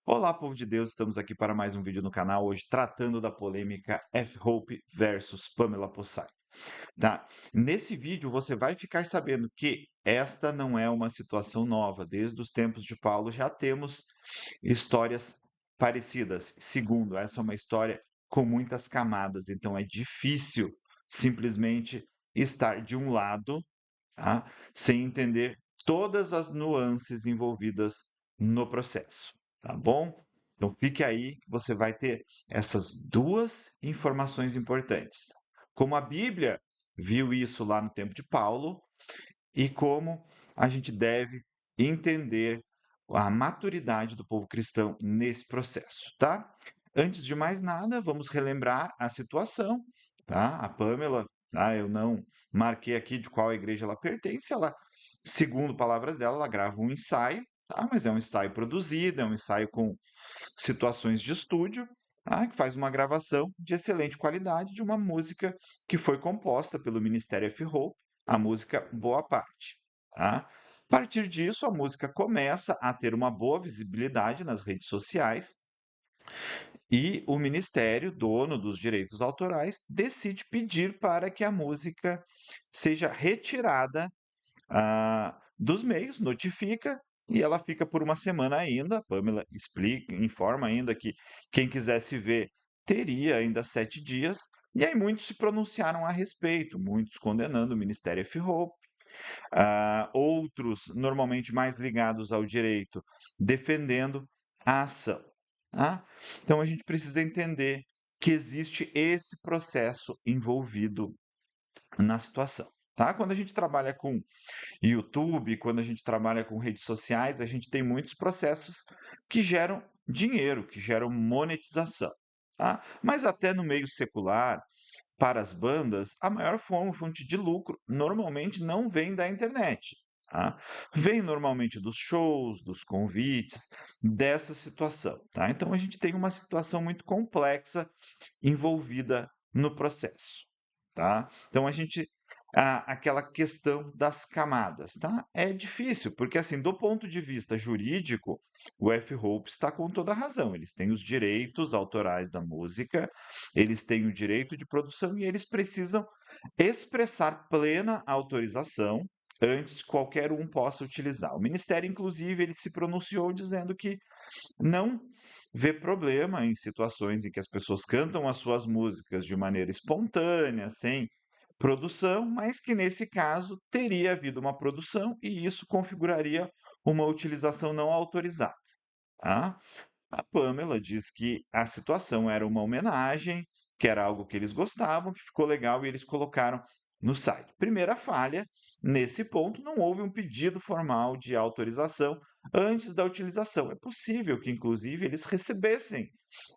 Olá, povo de Deus, estamos aqui para mais um vídeo no canal, hoje tratando da polêmica F-Hope versus Pamela Possai, tá? Nesse vídeo você vai ficar sabendo que esta não é uma situação nova, desde os tempos de Paulo já temos histórias parecidas. Segundo, essa é uma história com muitas camadas, então é difícil simplesmente estar de um lado, tá? Sem entender todas as nuances envolvidas no processo, tá bom? Então fique aí que você vai ter essas duas informações importantes. Como a Bíblia viu isso lá no tempo de Paulo e como a gente deve entender a maturidade do povo cristão nesse processo, tá? Antes de mais nada, vamos relembrar a situação, tá? A Pamela, tá? Eu não marquei aqui de qual igreja ela pertence, ela, segundo palavras dela, ela grava um ensaio, tá? Mas é um ensaio produzido, é um ensaio com situações de estúdio, tá? Que faz uma gravação de excelente qualidade de uma música que foi composta pelo Ministério F-Hope, a música Boa Parte, tá? A partir disso, a música começa a ter uma boa visibilidade nas redes sociais e o ministério, dono dos direitos autorais, decide pedir para que a música seja retirada dos meios, notifica e ela fica por uma semana ainda. A Pamela explica, informa ainda que quem quisesse ver teria ainda 7 dias. E aí muitos se pronunciaram a respeito, muitos condenando o Ministério F-Hope, outros, normalmente mais ligados ao direito, defendendo a ação. Tá? Então a gente precisa entender que existe esse processo envolvido na situação. Tá? Quando a gente trabalha com YouTube, quando a gente trabalha com redes sociais, a gente tem muitos processos que geram dinheiro, que geram monetização. Tá? Mas até no meio secular, para as bandas, a maior fonte de lucro normalmente não vem da internet. Tá? Vem normalmente dos shows, dos convites, dessa situação. Tá? Então a gente tem uma situação muito complexa envolvida no processo. Tá? Então a gente aquela questão das camadas, tá? É difícil, porque assim, do ponto de vista jurídico, o F-Hope está com toda a razão. Eles têm os direitos autorais da música, eles têm o direito de produção e eles precisam expressar plena autorização antes que qualquer um possa utilizar. O Ministério, inclusive, ele se pronunciou dizendo que não vê problema em situações em que as pessoas cantam as suas músicas de maneira espontânea, sem produção, mas que nesse caso teria havido uma produção e isso configuraria uma utilização não autorizada. Tá? A Pamela diz que a situação era uma homenagem, que era algo que eles gostavam, que ficou legal e eles colocaram no site. Primeira falha, nesse ponto, não houve um pedido formal de autorização antes da utilização. É possível que, inclusive, eles recebessem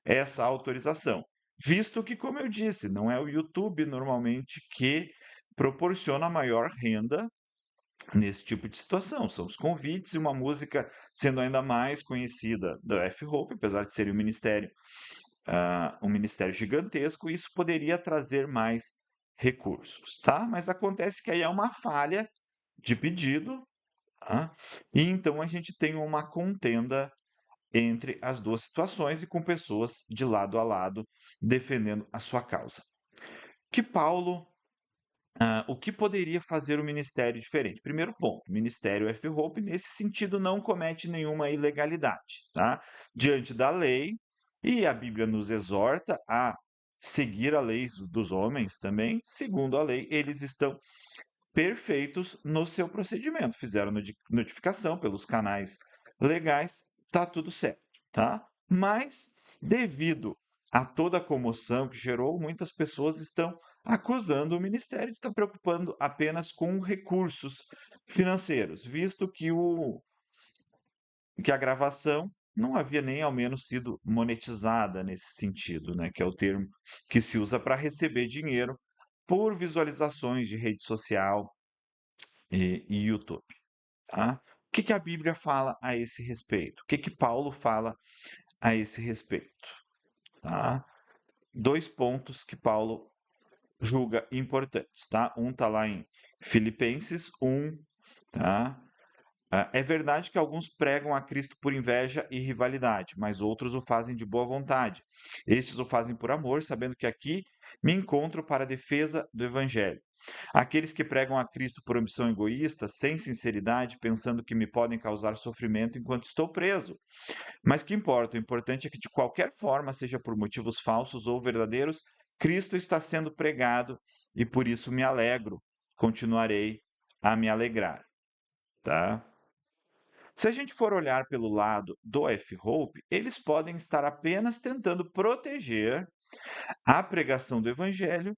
essa autorização, visto que, como eu disse, não é o YouTube normalmente que proporciona maior renda nesse tipo de situação. São os convites e uma música sendo ainda mais conhecida da F-Hope, apesar de ser um ministério gigantesco, isso poderia trazer mais recursos, tá? Mas acontece que aí é uma falha de pedido, tá? E então a gente tem uma contenda entre as duas situações e com pessoas de lado a lado defendendo a sua causa. Que Paulo o que poderia fazer o ministério diferente? Primeiro ponto, o Ministério F-Hope, nesse sentido, não comete nenhuma ilegalidade, tá? Diante da lei, e a Bíblia nos exorta a seguir a lei dos homens também, segundo a lei, eles estão perfeitos no seu procedimento, fizeram notificação pelos canais legais, tá tudo certo, tá? Mas, devido a toda a comoção que gerou, muitas pessoas estão acusando o ministério de estar preocupando apenas com recursos financeiros, visto que a gravação não havia nem ao menos sido monetizada nesse sentido, né, que é o termo que se usa para receber dinheiro por visualizações de rede social e YouTube, tá? O que a Bíblia fala a esse respeito? O que Paulo fala a esse respeito? Tá? Dois pontos que Paulo julga importantes, tá? Um tá lá em Filipenses 1, tá? É verdade que alguns pregam a Cristo por inveja e rivalidade, mas outros o fazem de boa vontade. Estes o fazem por amor, sabendo que aqui me encontro para a defesa do Evangelho. Aqueles que pregam a Cristo por ambição egoísta, sem sinceridade, pensando que me podem causar sofrimento enquanto estou preso. Mas que importa? O importante é que, de qualquer forma, seja por motivos falsos ou verdadeiros, Cristo está sendo pregado e por isso me alegro. Continuarei a me alegrar, tá? Se a gente for olhar pelo lado do F-Hope, eles podem estar apenas tentando proteger a pregação do evangelho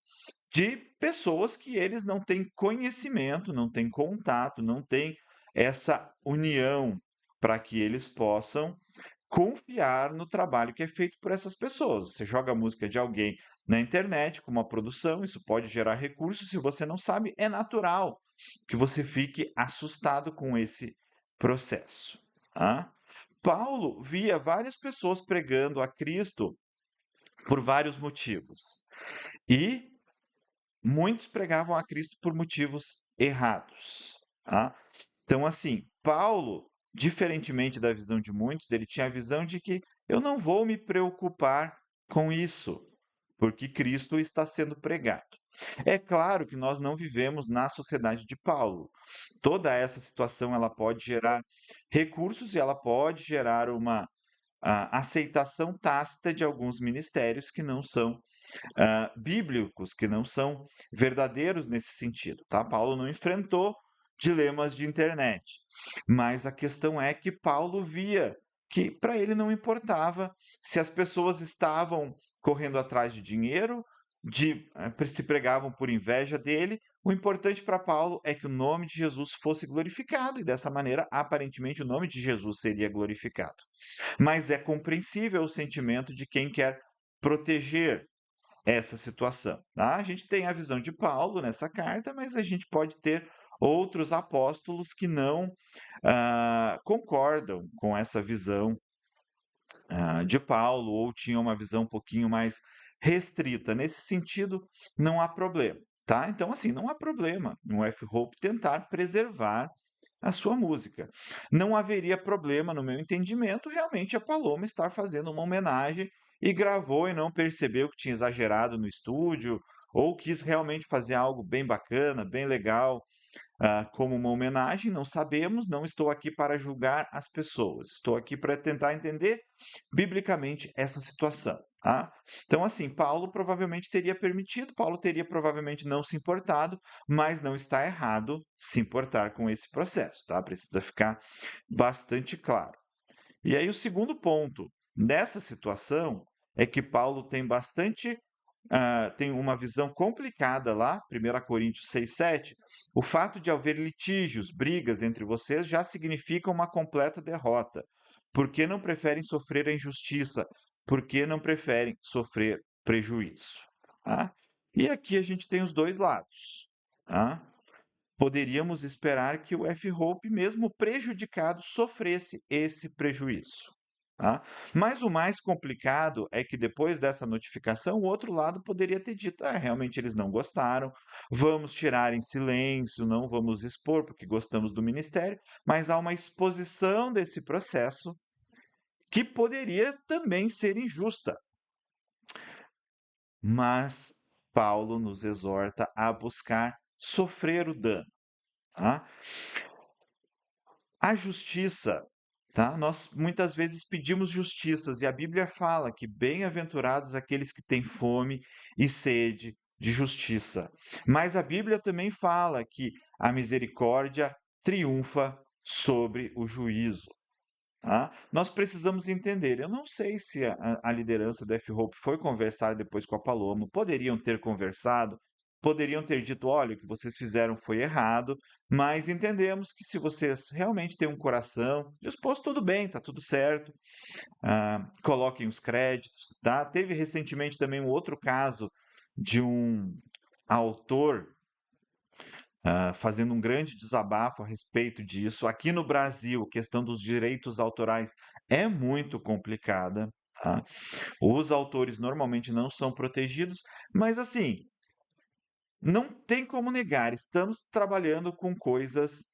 de pessoas que eles não têm conhecimento, não têm contato, não têm essa união para que eles possam confiar no trabalho que é feito por essas pessoas. Você joga a música de alguém na internet com uma produção, isso pode gerar recursos. Se você não sabe, é natural que você fique assustado com esse processo. Tá? Paulo via várias pessoas pregando a Cristo por vários motivos. E muitos pregavam a Cristo por motivos errados. Tá? Então, assim, Paulo, diferentemente da visão de muitos, ele tinha a visão de que eu não vou me preocupar com isso, porque Cristo está sendo pregado. É claro que nós não vivemos na sociedade de Paulo. Toda essa situação ela pode gerar recursos e ela pode gerar uma aceitação tácita de alguns ministérios que não são bíblicos, que não são verdadeiros nesse sentido, tá? Paulo não enfrentou dilemas de internet, mas a questão é que Paulo via que para ele não importava se as pessoas estavam correndo atrás de dinheiro, se pregavam por inveja dele. O importante para Paulo é que o nome de Jesus fosse glorificado, e dessa maneira, aparentemente, o nome de Jesus seria glorificado. Mas é compreensível o sentimento de quem quer proteger essa situação. Tá? A gente tem a visão de Paulo nessa carta, mas a gente pode ter outros apóstolos que não concordam com essa visão de Paulo ou tinham uma visão um pouquinho mais restrita. Nesse sentido, não há problema. Tá? Então, assim, não há problema no F-Hope tentar preservar a sua música. Não haveria problema, no meu entendimento, realmente a Paloma estar fazendo uma homenagem e gravou e não percebeu que tinha exagerado no estúdio, ou quis realmente fazer algo bem bacana, bem legal, como uma homenagem. Não sabemos, não estou aqui para julgar as pessoas, estou aqui para tentar entender biblicamente essa situação. Tá? Então, assim, Paulo provavelmente teria permitido, Paulo teria provavelmente não se importado, mas não está errado se importar com esse processo, tá? Precisa ficar bastante claro. E aí, o segundo ponto nessa situação é que Paulo tem uma visão complicada lá, 1 Coríntios 6,7. O fato de haver litígios, brigas entre vocês já significa uma completa derrota. Por que não preferem sofrer a injustiça? Por que não preferem sofrer prejuízo? Tá? E aqui a gente tem os dois lados. Tá? Poderíamos esperar que o F-Hope, mesmo prejudicado, sofresse esse prejuízo. Tá? Mas o mais complicado é que depois dessa notificação, o outro lado poderia ter dito: realmente eles não gostaram, vamos tirar em silêncio, não vamos expor porque gostamos do ministério, mas há uma exposição desse processo que poderia também ser injusta. Mas Paulo nos exorta a buscar sofrer o dano. Tá? A justiça, tá? Nós muitas vezes pedimos justiças e a Bíblia fala que bem-aventurados aqueles que têm fome e sede de justiça. Mas a Bíblia também fala que a misericórdia triunfa sobre o juízo. Tá? Nós precisamos entender. Eu não sei se a liderança da F-Hope foi conversar depois com a Paloma. Poderiam ter conversado, poderiam ter dito: olha, o que vocês fizeram foi errado, mas entendemos que se vocês realmente têm um coração disposto, tudo bem, está tudo certo. Coloquem os créditos. Tá? Teve recentemente também um outro caso de um autor fazendo um grande desabafo a respeito disso. Aqui no Brasil, a questão dos direitos autorais é muito complicada. Tá? Os autores normalmente não são protegidos, mas assim, não tem como negar, estamos trabalhando com coisas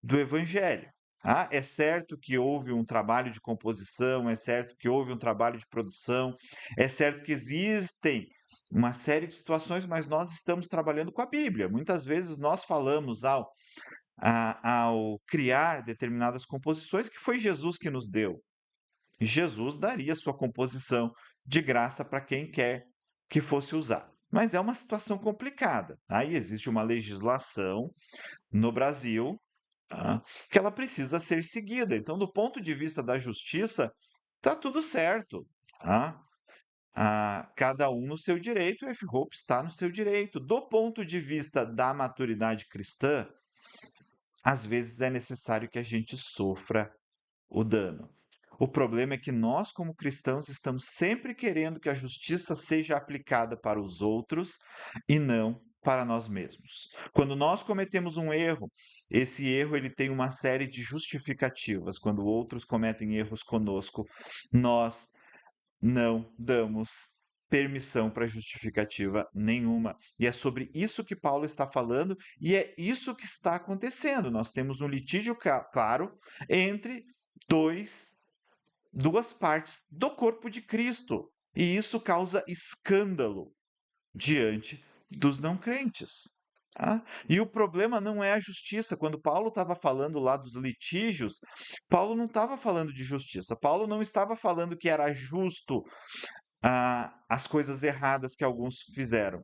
do Evangelho. É certo que houve um trabalho de composição, é certo que houve um trabalho de produção, é certo que existem uma série de situações, mas nós estamos trabalhando com a Bíblia. Muitas vezes nós falamos ao criar determinadas composições que foi Jesus que nos deu. Jesus daria sua composição de graça para quem quer que fosse usar. Mas é uma situação complicada. Aí existe uma legislação no Brasil, tá, que ela precisa ser seguida. Então, do ponto de vista da justiça, está tudo certo. Tá? Cada um no seu direito, o F-Hope está no seu direito. Do ponto de vista da maturidade cristã, às vezes é necessário que a gente sofra o dano. O problema é que nós, como cristãos, estamos sempre querendo que a justiça seja aplicada para os outros e não para nós mesmos. Quando nós cometemos um erro, esse erro ele tem uma série de justificativas. Quando outros cometem erros conosco, nós não damos permissão para justificativa nenhuma. E é sobre isso que Paulo está falando e é isso que está acontecendo. Nós temos um litígio claro entre duas partes do corpo de Cristo. E isso causa escândalo diante dos não crentes. Tá? E o problema não é a justiça. Quando Paulo estava falando lá dos litígios, Paulo não estava falando de justiça. Paulo não estava falando que era justo as coisas erradas que alguns fizeram.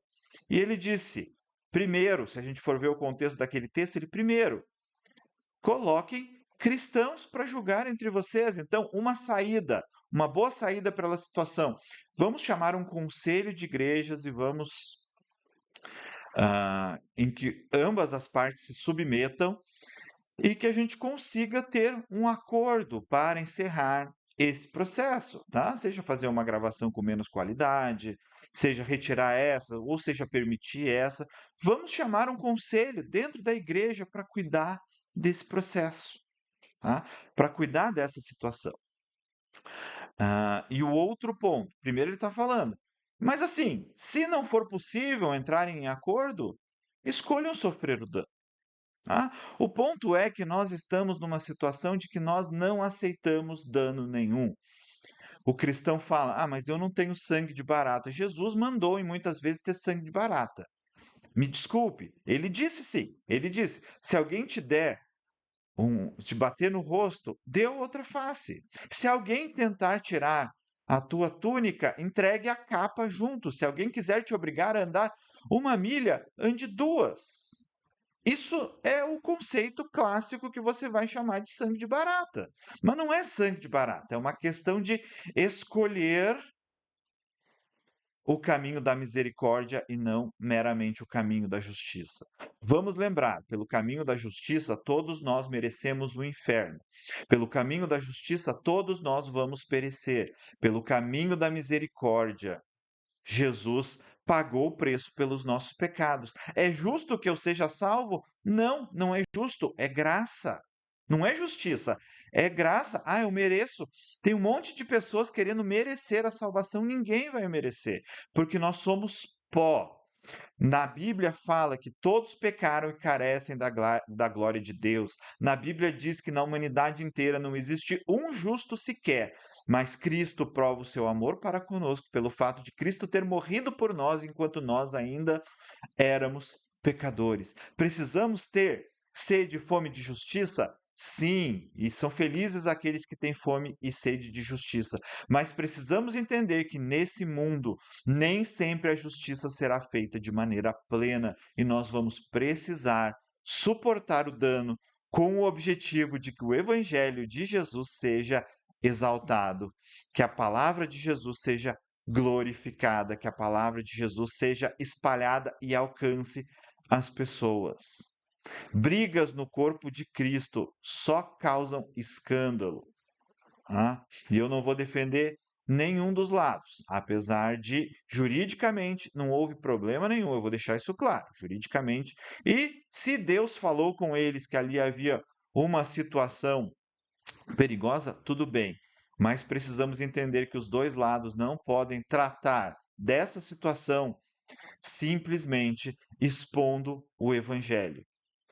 E ele disse, primeiro, se a gente for ver o contexto daquele texto, ele primeiro, coloquem cristãos para julgar entre vocês. Então, uma boa saída para a situação. Vamos chamar um conselho de igrejas e vamos em que ambas as partes se submetam e que a gente consiga ter um acordo para encerrar esse processo, tá? Seja fazer uma gravação com menos qualidade, seja retirar essa, ou seja permitir essa. Vamos chamar um conselho dentro da igreja para cuidar desse processo, tá? Para cuidar dessa situação. E o outro ponto, primeiro ele está falando, mas assim, se não for possível entrar em acordo, escolham sofrer o dano. Tá? O ponto é que nós estamos numa situação de que nós não aceitamos dano nenhum. O cristão fala: mas eu não tenho sangue de barata. Jesus mandou e muitas vezes ter sangue de barata. Me desculpe, ele disse sim. Ele disse: se alguém te bater no rosto, dê outra face. Se alguém tentar tirar a tua túnica, entregue a capa junto. Se alguém quiser te obrigar a andar 1 milha, ande 2. Isso é o conceito clássico que você vai chamar de sangue de barata. Mas não é sangue de barata, é uma questão de escolher o caminho da misericórdia e não meramente o caminho da justiça. Vamos lembrar, pelo caminho da justiça, todos nós merecemos o inferno. Pelo caminho da justiça, todos nós vamos perecer. Pelo caminho da misericórdia, Jesus pagou o preço pelos nossos pecados. É justo que eu seja salvo? Não, não é justo, é graça. Não é justiça, é graça. Eu mereço. Tem um monte de pessoas querendo merecer a salvação, ninguém vai merecer, porque nós somos pó. Na Bíblia fala que todos pecaram e carecem da glória de Deus. Na Bíblia diz que na humanidade inteira não existe um justo sequer, mas Cristo prova o seu amor para conosco pelo fato de Cristo ter morrido por nós enquanto nós ainda éramos pecadores. Precisamos ter sede e fome de justiça? Sim, e são felizes aqueles que têm fome e sede de justiça. Mas precisamos entender que nesse mundo nem sempre a justiça será feita de maneira plena e nós vamos precisar suportar o dano com o objetivo de que o evangelho de Jesus seja exaltado, que a palavra de Jesus seja glorificada, que a palavra de Jesus seja espalhada e alcance as pessoas. Brigas no corpo de Cristo só causam escândalo. E eu não vou defender nenhum dos lados, apesar de juridicamente não houve problema nenhum, eu vou deixar isso claro, juridicamente. E se Deus falou com eles que ali havia uma situação perigosa, tudo bem. Mas precisamos entender que os dois lados não podem tratar dessa situação simplesmente expondo o evangelho.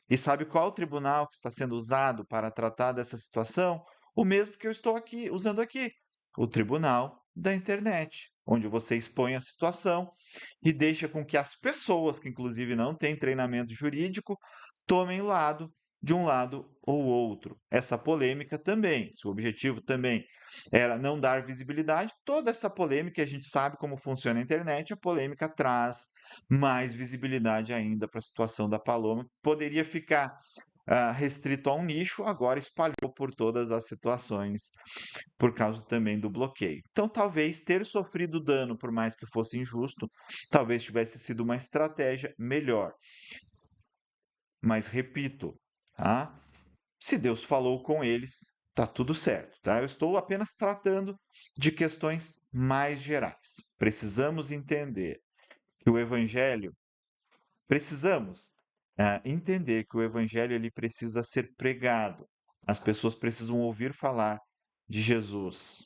E sabe qual tribunal que está sendo usado para tratar dessa situação? O mesmo que eu estou aqui usando aqui, o tribunal da internet, onde você expõe a situação e deixa com que as pessoas que inclusive não têm treinamento jurídico tomem lado de um lado ou outro. Essa polêmica também, seu objetivo também era não dar visibilidade. Toda essa polêmica, a gente sabe como funciona a internet, a polêmica traz mais visibilidade ainda para a situação da Paloma, que poderia ficar restrito a um nicho, agora espalhou por todas as situações, por causa também do bloqueio. Então, talvez ter sofrido dano, por mais que fosse injusto, talvez tivesse sido uma estratégia melhor. Mas repito, tá? Se Deus falou com eles, tá tudo certo, tá? Eu estou apenas tratando de questões mais gerais. Precisamos entender que o evangelho, precisamos entender que o evangelho ele precisa ser pregado. As pessoas precisam ouvir falar de Jesus.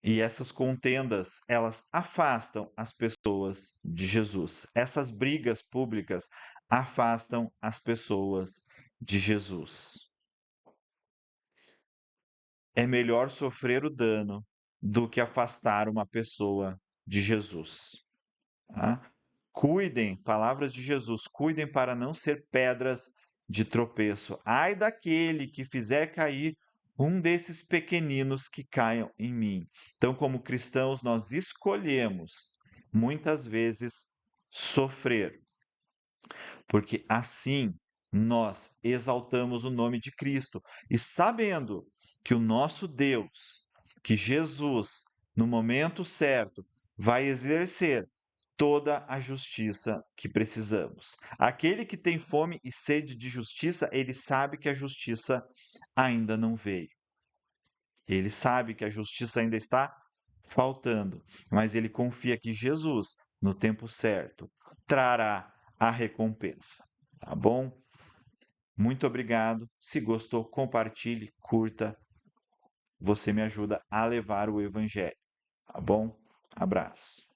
E essas contendas, elas afastam as pessoas de Jesus. Essas brigas públicas afastam as pessoas de Jesus. É melhor sofrer o dano do que afastar uma pessoa de Jesus. Tá? Cuidem, palavras de Jesus, cuidem para não ser pedras de tropeço. Ai daquele que fizer cair um desses pequeninos que caiam em mim. Então, como cristãos, nós escolhemos muitas vezes sofrer, porque assim nós exaltamos o nome de Cristo e sabendo que o nosso Deus, que Jesus, no momento certo, vai exercer toda a justiça que precisamos. Aquele que tem fome e sede de justiça, ele sabe que a justiça ainda não veio. Ele sabe que a justiça ainda está faltando, mas ele confia que Jesus, no tempo certo, trará a recompensa. Tá bom? Muito obrigado. Se gostou, compartilhe, curta. Você me ajuda a levar o evangelho. Tá bom? Abraço.